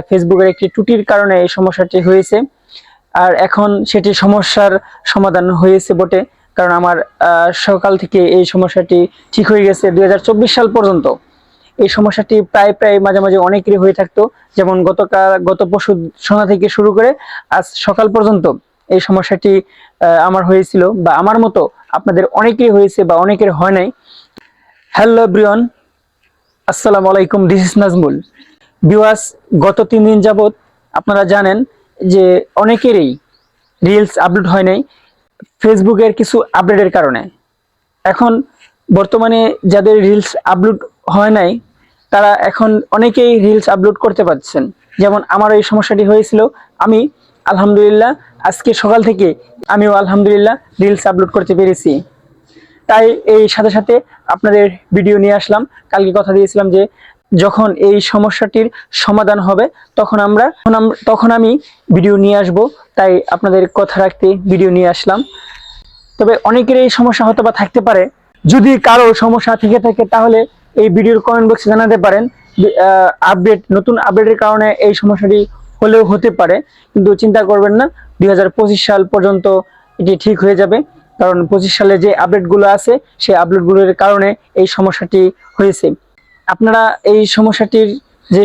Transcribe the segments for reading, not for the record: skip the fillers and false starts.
ফেসবুকের একটি ত্রুটির কারণে এই সমস্যাটি হয়েছে। আর এখন সেটি সমস্যার সমাধান হয়েছে বটে, কারণ আমার সকাল থেকে এই সমস্যাটি ঠিক হয়ে গেছে। 2024 সাল পর্যন্ত এই সমস্যাটি প্রায় প্রায় মাঝে মাঝে অনেকেরই হয়ে থাকতো, যেমন গত পরশু সন্ধ্যা থেকে শুরু করে আজ সকাল পর্যন্ত এই সমস্যাটি আমার হয়েছিল, বা আমার মতো আপনাদের অনেকেরই হয়েছে বা অনেকের হয় নাই। হ্যালো এভরিওয়ান, আসসালামু আলাইকুম, দিস ইজ নাজমুল। ভিউয়ার্স, গত 3 দিন যাবত আপনারা জানেন যে অনেকেরই রিলস আপলোড হয় নাই ফেসবুকের কিছু আপডেটের কারণে। এখন বর্তমানে যাদের রিলস আপলোড হয় নাই তারা এখন অনেকেই রিলস আপলোড করতে পারছেন। যেমন আমার এই সমস্যাটি হয়েছিল, আমি আলহামদুলিল্লাহ আজকে সকাল থেকে আমিও আলহামদুলিল্লাহ রিলস আপলোড করতে পেরেছি। তাই এই সাথে সাথে আপনাদের ভিডিও নিয়ে আসলাম। কালকে কথা দিয়েছিলাম যে যখন এই সমস্যাটির সমাধান হবে তখন আমি ভিডিও নিয়ে আসব, তাই আপনাদের কথা রাখতে ভিডিও নিয়ে আসলাম। তবে অনেকের এই সমস্যা হয়তো বা থাকতে পারে। যদি কারো সমস্যা থেকে থাকে তাহলে এই ভিডিওর কমেন্ট বক্সে জানাতে পারেন। নতুন আপডেটের কারণে এই সমস্যাটি হলেও হতে পারে, কিন্তু চিন্তা করবেন না, 2025 সাল পর্যন্ত এটি ঠিক হয়ে যাবে। কারণ 25 সালে যে আপডেটগুলো আছে সেই আপডেটগুলোর কারণে এই সমস্যাটি হয়েছে। আপনারা এই সমস্যাটির যে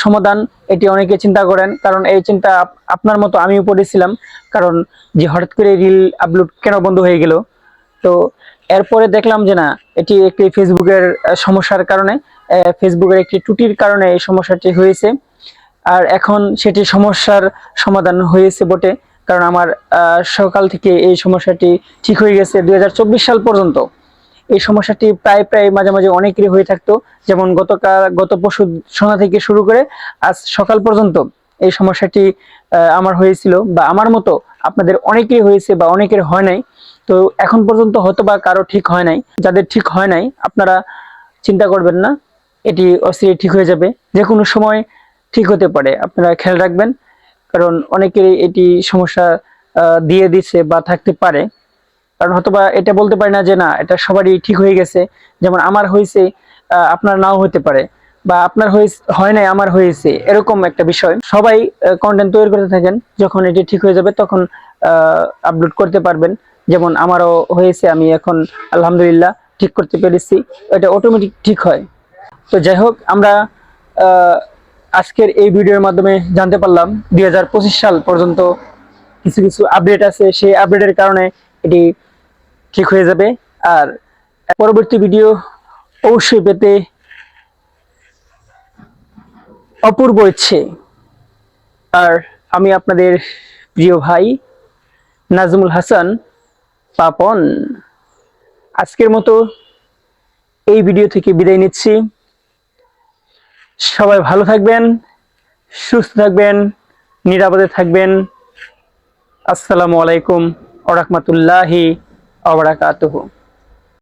সমাধান, এটি অনেকে চিন্তা করেন, কারণ এই চিন্তা আপনার মতো আমিও পড়েছিলাম। কারণ যে হঠাৎ করে রিল আপলোড কেন বন্ধ হয়ে গেল, তো এরপরে দেখলাম যে না, এটি একটি ফেসবুকের সমস্যার কারণে, ফেসবুকের একটি ত্রুটির কারণে এই সমস্যাটি হয়েছে। আর এখন সেটি সমস্যার সমাধান হয়েছে বটে, কারণ আমার সকাল থেকে এই সমস্যাটি ঠিক হয়ে গেছে। 2024 সাল পর্যন্ত এই সমস্যাটি প্রায় প্রায় মাঝে মাঝে অনেকেরই হয়ে থাকতো, যেমন গত পরশু সন্ধ্যা থেকে শুরু করে আজ সকাল পর্যন্ত এই সমস্যাটি আমার হয়েছিল, বা আমার মতো আপনাদের অনেকেরই হয়েছে বা অনেকের হয় নাই। তো এখন পর্যন্ত হয়তো বা কারো ঠিক হয় নাই। যাদের ঠিক হয় নাই আপনারা চিন্তা করবেন না, এটি অচিরেই ঠিক হয়ে যাবে। যে কোনো সময় ঠিক হতে পারে, আপনারা খেয়াল রাখবেন। কারণ অনেকেরই এটি সমস্যা দিয়ে দিচ্ছে বা থাকতে পারে। কারণ হয়তোবা এটা বলতে পারি না যে না, এটা সবারই ঠিক হয়ে গেছে। যেমন আমার হয়েছে, আপনার নাও হতে পারে, বা আপনার হয় নাই আমার হয়েছে, এরকম একটা বিষয়। সবাই কন্টেন্ট তৈরি করতে থাকেন, যখন এটি ঠিক হয়ে যাবে তখন আপলোড করতে পারবেন। যেমন আমারও হয়েছে, আমি এখন আলহামদুলিল্লাহ ঠিক করতে পেরেছি, এটা অটোমেটিক ঠিক হয়। তো যাই হোক, আমরা আজকের এই ভিডিওর মাধ্যমে জানতে পারলাম 2025 সাল পর্যন্ত কিছু কিছু আপডেট আছে, সেই আপডেটের কারণে এটি ঠিক হয়ে যাবে। আর পরবর্তী ভিডিও অবশ্যই পেতে অপূর্ব ইচ্ছে। আর আমি আপনাদের প্রিয় ভাই নাজমুল হাসান পাপন আজকের মতো এই ভিডিও থেকে বিদায় নিচ্ছি। সবাই ভালো থাকবেন, সুস্থ থাকবেন, নিরাপদে থাকবেন। আসসালামু আলাইকুম ওয়া রাহমাতুল্লাহি ওয়া বারাকাতুহু।